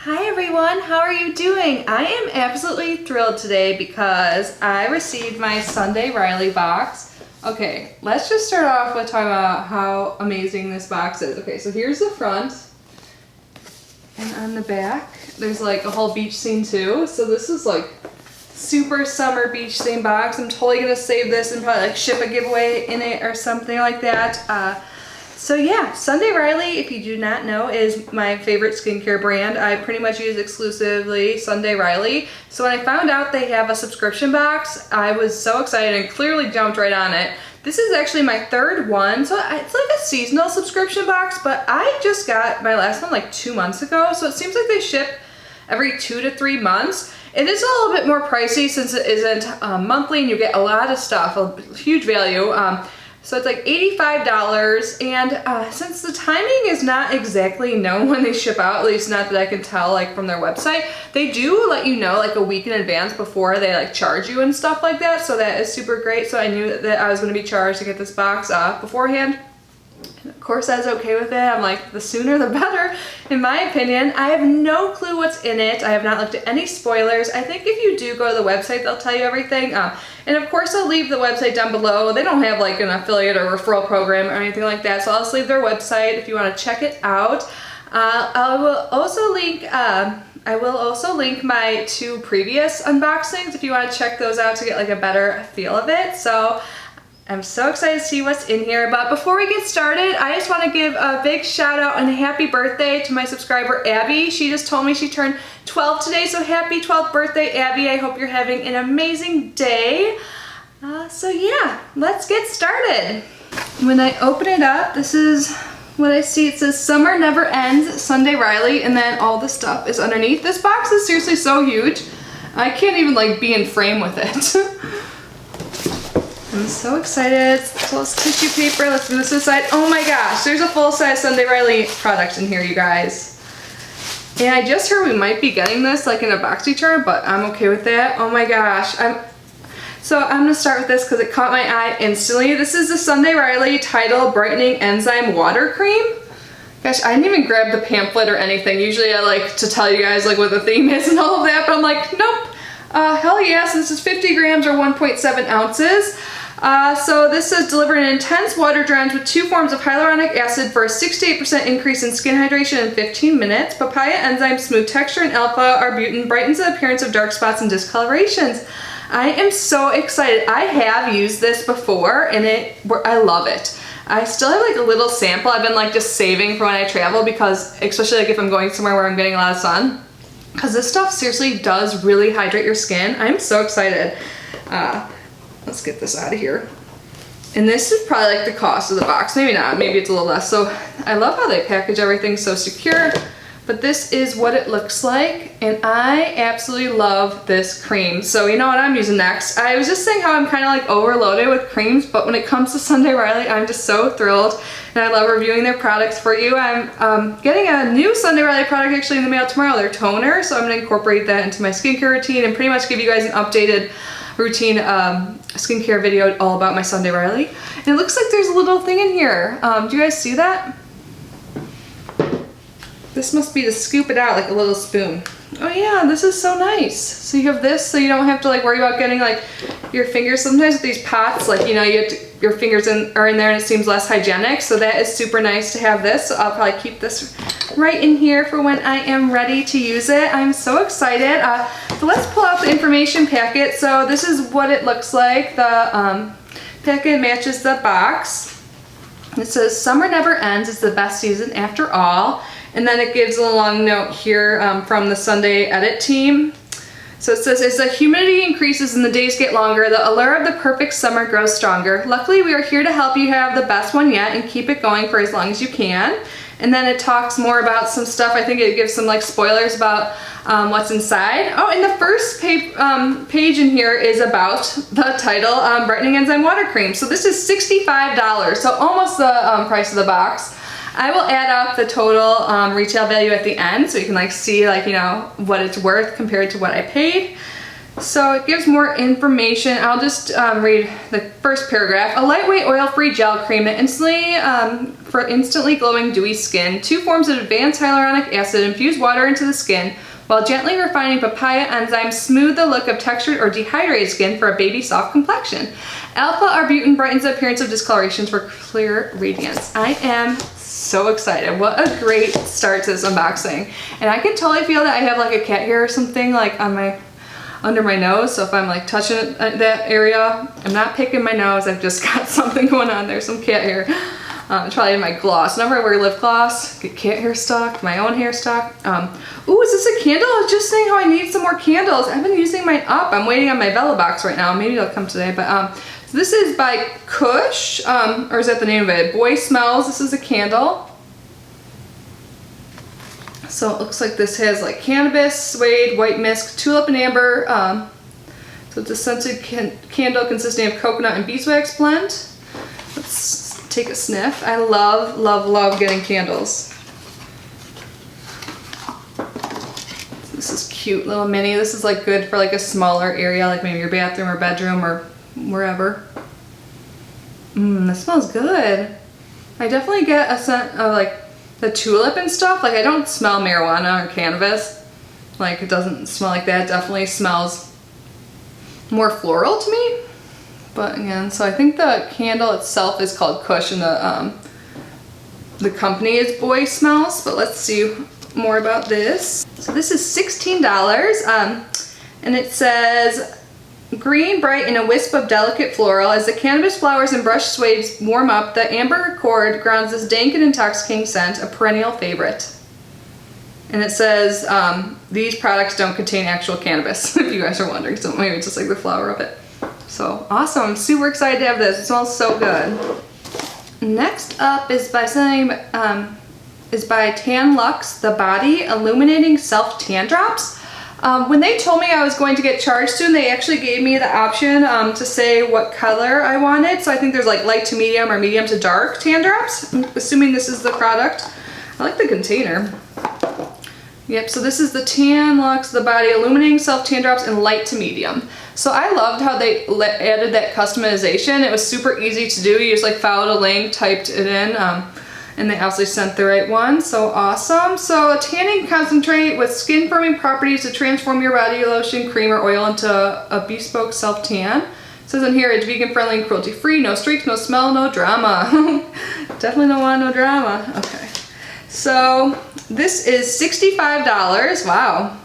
Hi everyone, how are you doing? I am absolutely thrilled today because I received my Sunday Riley box. Okay, let's just start off with talking about how amazing this box is. Okay, so here's the front, and on the back, there's like a whole beach scene too. So this is like super summer beach scene box. I'm totally gonna save this and probably like ship a giveaway in it or something like that. So yeah, Sunday Riley, if you do not know, is my favorite skincare brand. I pretty much use exclusively Sunday Riley. So when I found out they have a subscription box, I was so excited and clearly jumped right on it. This is actually my third one, so it's like a seasonal subscription box, but I just got my last one like 2 months ago, so it seems like they ship every 2 to 3 months. It is a little bit more pricey since it isn't monthly and you get a lot of stuff, a huge value. So it's like $85, and since the timing is not exactly known when they ship out, at least not that I can tell like from their website, they do let you know like a week in advance before they like charge you and stuff like that, so that is super great. So I knew that I was going to be charged to get this box beforehand. And of course I was okay with it. I'm like, the sooner the better, in my opinion. I have no clue what's in it. I have not looked at any spoilers. I think if you do go to the website, they'll tell you everything. And of course I'll leave the website down below. They don't have like an affiliate or referral program or anything like that, so I'll just leave their website if you want to check it out. I will also link my 2 previous unboxings if you want to check those out to get like a better feel of it. So I'm so excited to see what's in here, but before we get started, I just want to give a big shout out and a happy birthday to my subscriber Abby. She just told me she turned 12 today, so happy 12th birthday, Abby. I hope you're having an amazing day. So yeah, let's get started. When I open it up, this is what I see. It says Summer Never Ends, Sunday Riley, and then all the stuff is underneath. This box is seriously so huge. I can't even like be in frame with it. I'm so excited. So let's tissue paper. Let's move this aside. Oh my gosh, there's a full-size Sunday Riley product in here, you guys. And I just heard we might be getting this like in a BoxyCharm, but I'm okay with that. Oh my gosh. So I'm gonna start with this because it caught my eye instantly. This is the Sunday Riley Tidal Brightening Enzyme Water Cream. Gosh, I didn't even grab the pamphlet or anything. Usually I like to tell you guys like what the theme is and all of that, but I'm like, nope. Hell yes, this is 50 grams or 1.7 ounces. So this says deliver an intense water drench with 2 forms of hyaluronic acid for a 68% increase in skin hydration in 15 minutes. Papaya enzyme, smooth texture, and alpha arbutin brightens the appearance of dark spots and discolorations. I am so excited. I have used this before and I love it. I still have like a little sample I've been like just saving for when I travel, because especially like if I'm going somewhere where I'm getting a lot of sun, because this stuff seriously does really hydrate your skin. I'm so excited. Let's get this out of here. And this is probably like the cost of the box. Maybe not, maybe it's a little less. So I love how they package everything so secure, but this is what it looks like. And I absolutely love this cream. So you know what I'm using next? I was just saying how I'm kind of like overloaded with creams, but when it comes to Sunday Riley, I'm just so thrilled. And I love reviewing their products for you. I'm getting a new Sunday Riley product actually in the mail tomorrow, their toner. So I'm gonna incorporate that into my skincare routine and pretty much give you guys an updated routine skincare video all about my Sunday Riley. And it looks like there's a little thing in here. Do you guys see that? This must be to scoop it out like a little spoon. Oh yeah, this is so nice. So you have this so you don't have to like worry about getting like your fingers. Sometimes with these pots, like, you know, your fingers are in there and it seems less hygienic. So that is super nice to have this. So I'll probably keep this right in here for when I am ready to use it. I'm so excited. So let's pull out the information packet. So this is what it looks like. The packet matches the box. It says summer never ends, it's the best season after all. And then it gives a long note here from the Sunday edit team. So it says, as the humidity increases and the days get longer, the allure of the perfect summer grows stronger. Luckily, we are here to help you have the best one yet and keep it going for as long as you can. And then it talks more about some stuff. I think it gives some like spoilers about what's inside. Oh, and the first page in here is about the title, Brightening Enzyme Water Cream. So this is $65, so almost the price of the box. I will add up the total retail value at the end so you can like see like, you know, what it's worth compared to what I paid. So it gives more information. I'll just read the first paragraph. A lightweight oil-free gel cream that for instantly glowing dewy skin. 2 forms of advanced hyaluronic acid infuse water into the skin while gently refining papaya enzymes smooth the look of textured or dehydrated skin for a baby soft complexion. Alpha-arbutin brightens the appearance of discolorations for clear radiance. I am so excited. What a great start to this unboxing. And I can totally feel that I have like a cat hair or something like on my under my nose, so if I'm like touching that area, I'm not picking my nose, I've just got something going on there, some cat hair. It's probably in my gloss. Whenever I wear lip gloss, get cat hair stuck, my own hair stuck. Ooh, is this a candle? I was just saying how I need some more candles. I've been using mine up. I'm waiting on my Bella box right now. Maybe they'll come today, but so this is by Kush, or is that the name of it? Boy Smells. This is a candle. So it looks like this has like cannabis, suede, white mist, tulip, and amber. So it's a scented candle consisting of coconut and beeswax blend. Let's take a sniff. I love, love, love getting candles. This is cute, little mini. This is like good for like a smaller area, like maybe your bathroom or bedroom or wherever. That smells good. I definitely get a scent of like the tulip and stuff. Like I don't smell marijuana or cannabis. Like it doesn't smell like that. It definitely smells more floral to me. But again, so I think the candle itself is called Kush and the company is Boy Smells. But let's see more about this. So this is $16 and it says green, bright, and a wisp of delicate floral. As the cannabis flowers and brush suede warm up, the amber cord grounds this dank and intoxicating scent, a perennial favorite. And it says these products don't contain actual cannabis, if you guys are wondering. So maybe it's just like the flower of it. So awesome, I'm super excited to have this. It smells so good. Next up is by Tan Luxe, the Body Illuminating Self Tan Drops. When they told me I was going to get charged soon, they actually gave me the option to say what color I wanted. So I think there's like light to medium or medium to dark tan drops. I'm assuming this is the product. I like the container. Yep, so this is the Tan Luxe, the Body Illuminating Self Tan Drops in light to medium. So I loved how they added that customization. It was super easy to do. You just like followed a link, typed it in, and they obviously sent the right one, so awesome. So a tanning concentrate with skin firming properties to transform your body lotion, cream, or oil into a bespoke self-tan. It says in here it's vegan friendly and cruelty free, no streaks, no smell, no drama. Definitely don't want no drama. Okay, so this is $65, wow.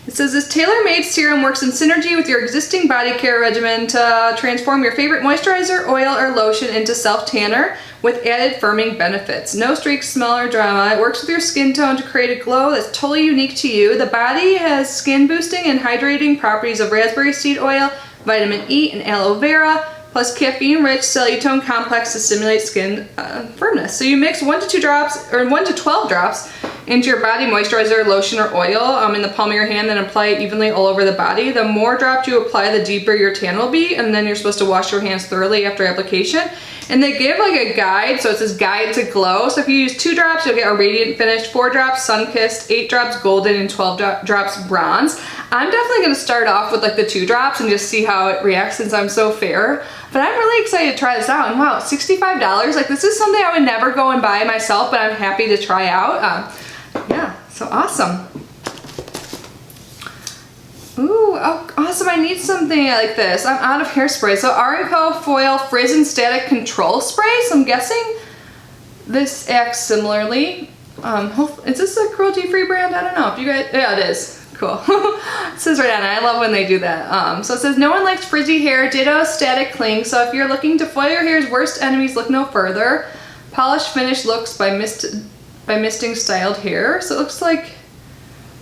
It says this tailor-made serum works in synergy with your existing body care regimen to transform your favorite moisturizer, oil, or lotion into self-tanner with added firming benefits. No streaks, smell, or drama. It works with your skin tone to create a glow that's totally unique to you. The body has skin boosting and hydrating properties of raspberry seed oil, vitamin E, and aloe vera, plus caffeine-rich cellulose complex to stimulate skin firmness. So you mix 1 to 2 drops, or 1 to 12 drops into your body moisturizer, lotion, or oil in the palm of your hand, then apply it evenly all over the body. The more drops you apply, the deeper your tan will be, and then you're supposed to wash your hands thoroughly after application. And they give like a guide, so it says guide to glow. So if you use 2 drops, you'll get a radiant finish, 4 drops sun-kissed, 8 drops golden, and 12 drops bronze. I'm definitely gonna start off with like the 2 drops and just see how it reacts since I'm so fair. But I'm really excited to try this out. And wow, $65, like this is something I would never go and buy myself, but I'm happy to try out. Yeah, so awesome. Ooh, oh, awesome, I need something like this. I'm out of hairspray. So R&Co Foil Frizz and Static Control Spray. So I'm guessing this acts similarly. Is this a cruelty-free brand? I don't know. If you guys, yeah, it is. Cool. It says right on it. I love when they do that. So it says, no one likes frizzy hair, ditto static cling. So if you're looking to foil your hair's worst enemies, look no further. Polished finish looks by misting styled hair. So it looks like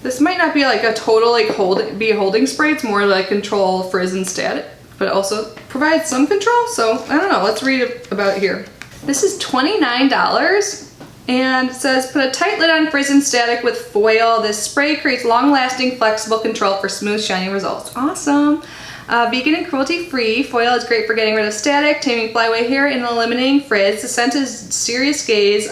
this might not be like a total like holding spray. It's more like control frizz and static, but it also provides some control. So I don't know. Let's read about it here. This is $29. And it says, put a tight lid on frizz and static with foil. This spray creates long-lasting, flexible control for smooth, shiny results. Awesome. Vegan and cruelty-free. Foil is great for getting rid of static, taming flyaway hair, and eliminating frizz. The scent is serious gaze,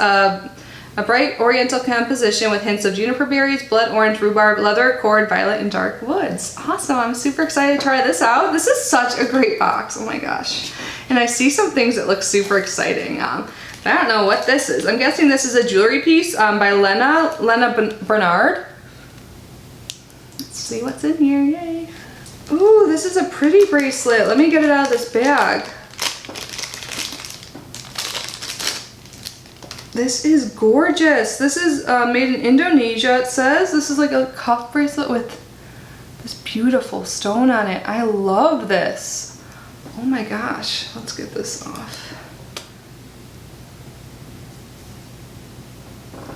A bright oriental composition with hints of juniper berries, blood orange, rhubarb, leather accord, violet, and dark woods. Awesome, I'm super excited to try this out. This is such a great box, oh my gosh. And I see some things that look super exciting. I don't know what this is. I'm guessing this is a jewelry piece by Lena Bernard. Let's see what's in here, yay. Ooh, this is a pretty bracelet. Let me get it out of this bag. This is gorgeous. This is made in Indonesia, it says. This is like a cuff bracelet with this beautiful stone on it. I love this. Oh my gosh, let's get this off.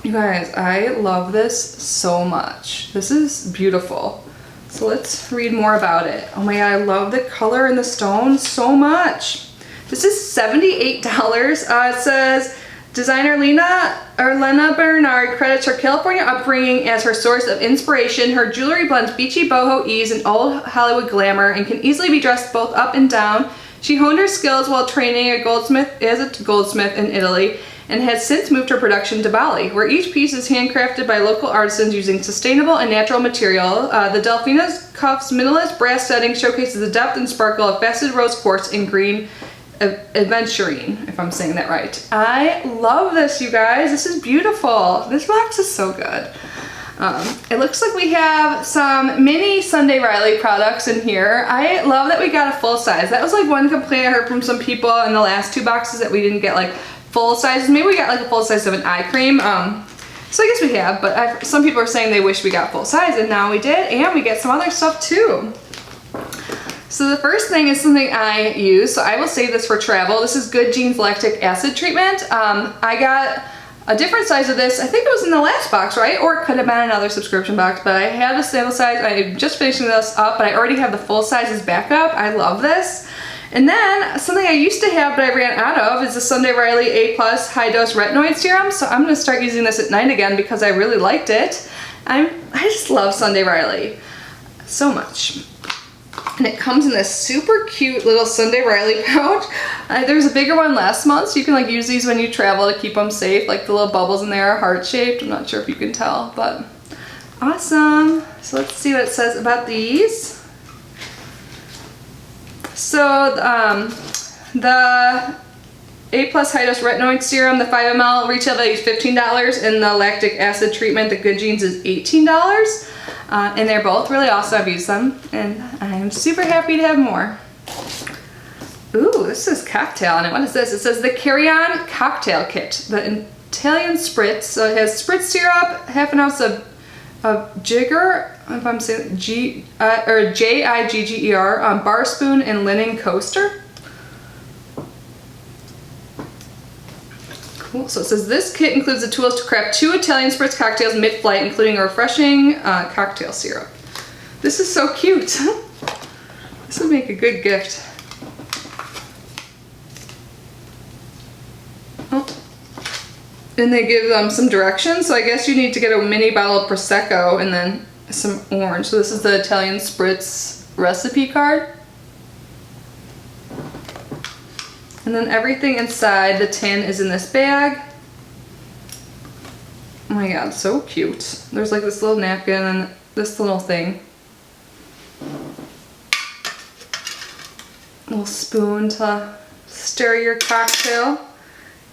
You guys, I love this so much. This is beautiful. So let's read more about it. Oh my god, I love the color and the stone so much. This is $78. It says, designer Lena Bernard credits her California upbringing as her source of inspiration. Her jewelry blends beachy boho ease and old Hollywood glamour and can easily be dressed both up and down. She honed her skills while training as a goldsmith in Italy and has since moved her production to Bali, where each piece is handcrafted by local artisans using sustainable and natural material. The Delfina's cuff's minimalist brass setting showcases the depth and sparkle of faceted rose quartz and green aventurine, if I'm saying that right. I love this, you guys. This is beautiful. This box is so good. It looks like we have some mini Sunday Riley products in here. I love that we got a full size. That was like one complaint I heard from some people in the last two boxes, that we didn't get like full sizes. Maybe we got like a full size of an eye cream. So I guess we have, but some people are saying they wish we got full size, and now we did, and we get some other stuff too. So the first thing is something I use, so I will save this for travel. This is Good Genes Lactic Acid Treatment. I got a different size of this. I think it was in the last box, right? Or it could have been another subscription box, but I had a sample size. I'm just finishing this up, but I already have the full sizes backup. I love this. And then something I used to have but I ran out of is the Sunday Riley A+ High Dose Retinoid Serum. So I'm gonna start using this at night again because I really liked it. I just love Sunday Riley so much. And it comes in this super cute little Sunday Riley pouch. There was a bigger one last month, so you can like use these when you travel to keep them safe. Like the little bubbles in there are heart-shaped. I'm not sure if you can tell, but awesome. So let's see what it says about these. So the A+ High Dose Retinoid Serum, the 5 ml retail value is $15, and the lactic acid treatment, the Good Genes, is $18. And they're both really awesome. I've used them, and I'm super happy to have more. Ooh, this is cocktail on it. What is this? It says the Carry-On Cocktail Kit, the Italian Spritz. So it has Spritz syrup, half an ounce of jigger, if I'm saying Jigger, bar spoon, and linen coaster. Cool. So it says this kit includes the tools to craft 2 Italian Spritz cocktails mid-flight, including a refreshing cocktail syrup. This is so cute. This would make a good gift. Oh. And they give them some directions, so I guess you need to get a mini bottle of Prosecco and then some orange. So this is the Italian Spritz recipe card. And then everything inside the tin is in this bag. Oh my god, so cute. There's like this little napkin and this little thing. Little spoon to stir your cocktail.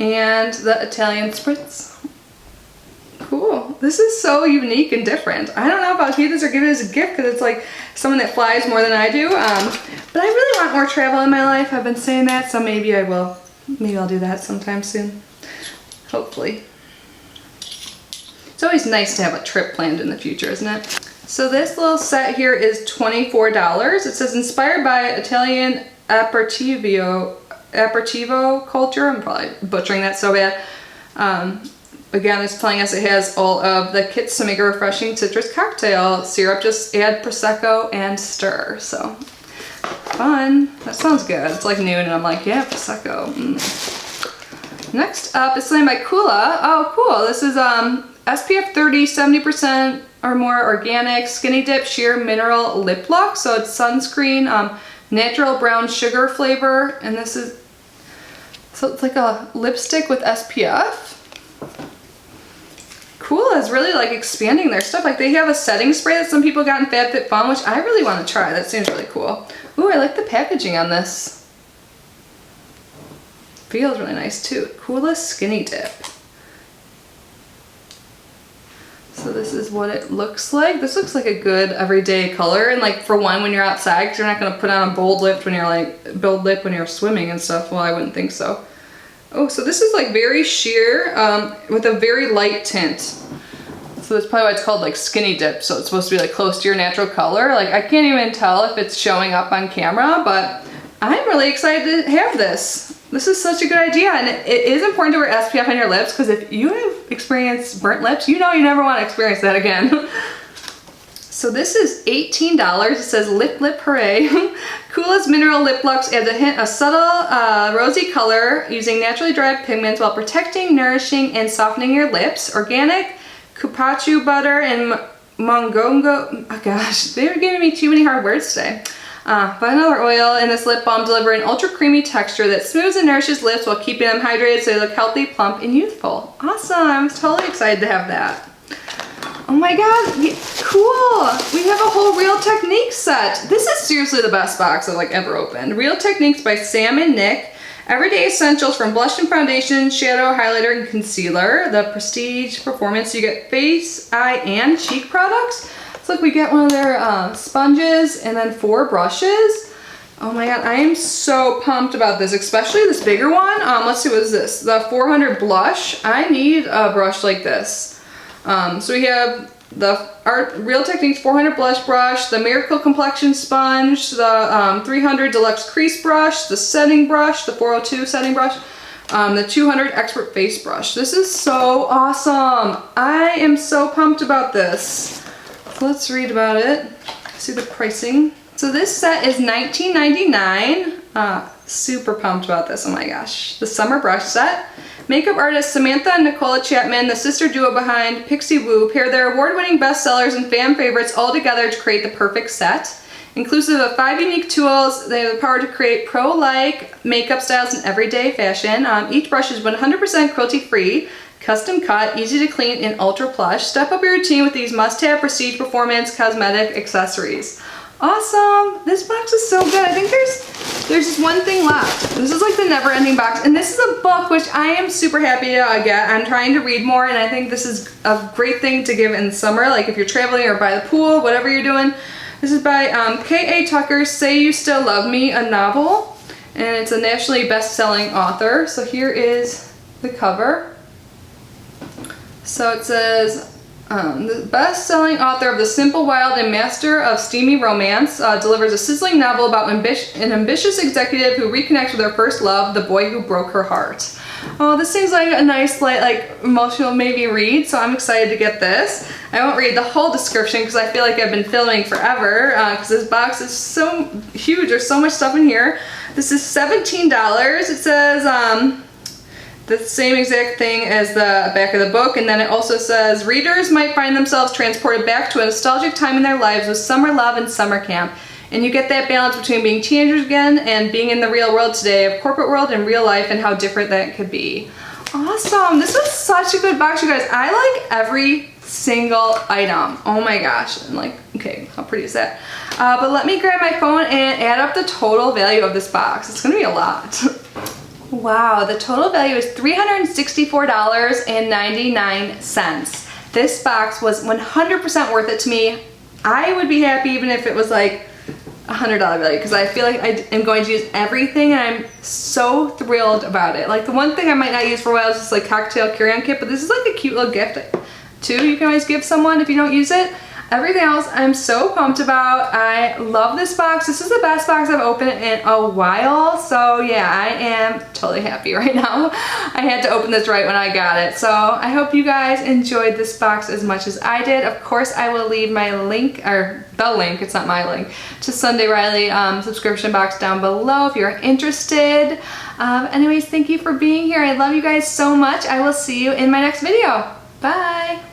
And the Italian Spritz. Cool. This is so unique and different. I don't know if I'll keep this or give it as a gift because it's like someone that flies more than I do. But I really want more travel in my life. I've been saying that, so maybe I will. Maybe I'll do that sometime soon. Hopefully. It's always nice to have a trip planned in the future, isn't it? So this little set here is $24. It says inspired by Italian aperitivo culture. I'm probably butchering that so bad. Again, it's telling us it has all of the kits to make a refreshing citrus cocktail syrup. Just add Prosecco and stir. So fun. That sounds good. It's like noon and I'm like, yeah, Prosecco. Next up is something by Kula. Oh, cool. This is SPF 30, 70% or more organic, skinny dip, sheer mineral lip look. So it's sunscreen, natural brown sugar flavor, and this is, so it's like a lipstick with SPF. Coola is really like expanding their stuff. Like they have a setting spray that some people got in FabFitFun, which I really want to try. That seems really cool. Ooh, I like the packaging on this. Feels really nice too. Coola Skinny Dip. So this is what it looks like. This looks like a good everyday color, and like for one, when you're outside, because you're not gonna put on a bold lip when you're swimming and stuff. Well, I wouldn't think so. Oh, so this is like very sheer with a very light tint. So that's probably why it's called like Skinny Dip. So it's supposed to be like close to your natural color. Like I can't even tell if it's showing up on camera, but I'm really excited to have this. This is such a good idea, and it is important to wear SPF on your lips, because if you have experienced burnt lips, you know you never want to experience that again. So this is $18. It says Lip Lip Hooray. Coola's Mineral Lip Lux adds a hint of subtle rosy color using naturally derived pigments while protecting, nourishing, and softening your lips. Organic cupuaçu butter and mongongo. Oh gosh, they're giving me too many hard words today. Vanilla oil in this lip balm deliver an ultra creamy texture that smooths and nourishes lips while keeping them hydrated so they look healthy, plump, and youthful. Awesome, I'm totally excited to have that. Oh my god, cool! We have a whole Real Techniques set. This is seriously the best box I've like ever opened. Real Techniques by Sam and Nick. Everyday essentials from blush and foundation, shadow, highlighter, and concealer. The Prestige Performance. You get face, eye, and cheek products. So look, we get one of their sponges and then 4 brushes. Oh my god, I am so pumped about this, especially this bigger one. Let's see, what is this? The 400 blush. I need a brush like this. So we have the Real Techniques 400 blush brush, the Miracle Complexion sponge, the 300 Deluxe crease brush, the setting brush, the 402 setting brush, the 200 Expert face brush. This is so awesome. I am so pumped about this. So let's read about it. See the pricing. So this set is $19.99. Super pumped about this. Oh my gosh. The summer brush set. Makeup artists Samantha and Nicola Chapman, the sister duo behind Pixie Woo, pair their award-winning bestsellers and fan favorites all together to create the perfect set. Inclusive of 5 unique tools, they have the power to create pro-like makeup styles in everyday fashion. Each brush is 100% cruelty-free, custom cut, easy to clean, and ultra plush. Step up your routine with these must-have Prestige Performance cosmetic accessories. Awesome! This box is so good. I think there's just one thing left. This is like the never-ending box, and this is a book which I am super happy to get. I'm trying to read more, and I think this is a great thing to give in summer, like if you're traveling or by the pool, whatever you're doing. This is by K.A. Tucker's Say You Still Love Me, a novel, and it's a nationally best-selling author. So here is the cover. So it says, the best-selling author of The Simple Wild and master of steamy romance delivers a sizzling novel about an ambitious executive who reconnects with her first love, the boy who broke her heart. Oh, this seems like a nice, like emotional maybe read, so I'm excited to get this. I won't read the whole description because I feel like I've been filming forever because this box is so huge. There's so much stuff in here. This is $17. It says, the same exact thing as the back of the book, and then it also says readers might find themselves transported back to a nostalgic time in their lives with summer love and summer camp, and you get that balance between being teenagers again and being in the real world today, of corporate world and real life, and how different that could be. Awesome! This was such a good box, you guys. I like every single item. Oh my gosh. I'm like, okay, how pretty is that? But let me grab my phone and add up the total value of this box. It's gonna be a lot. Wow, the total value is $364.99. This box was 100% worth it to me. I would be happy even if it was like $100 value, because I feel like I am going to use everything and I'm so thrilled about it. Like the one thing I might not use for a while is this like cocktail carry-on kit, but this is like a cute little gift too. You can always give someone if you don't use it. Everything else I'm so pumped about. I love this box. This is the best box I've opened in a while. So yeah, I am totally happy right now. I had to open this right when I got it. So I hope you guys enjoyed this box as much as I did. Of course, I will leave my link, or the link, it's not my link, to Sunday Riley subscription box down below if you're interested. Anyways, thank you for being here. I love you guys so much. I will see you in my next video. Bye.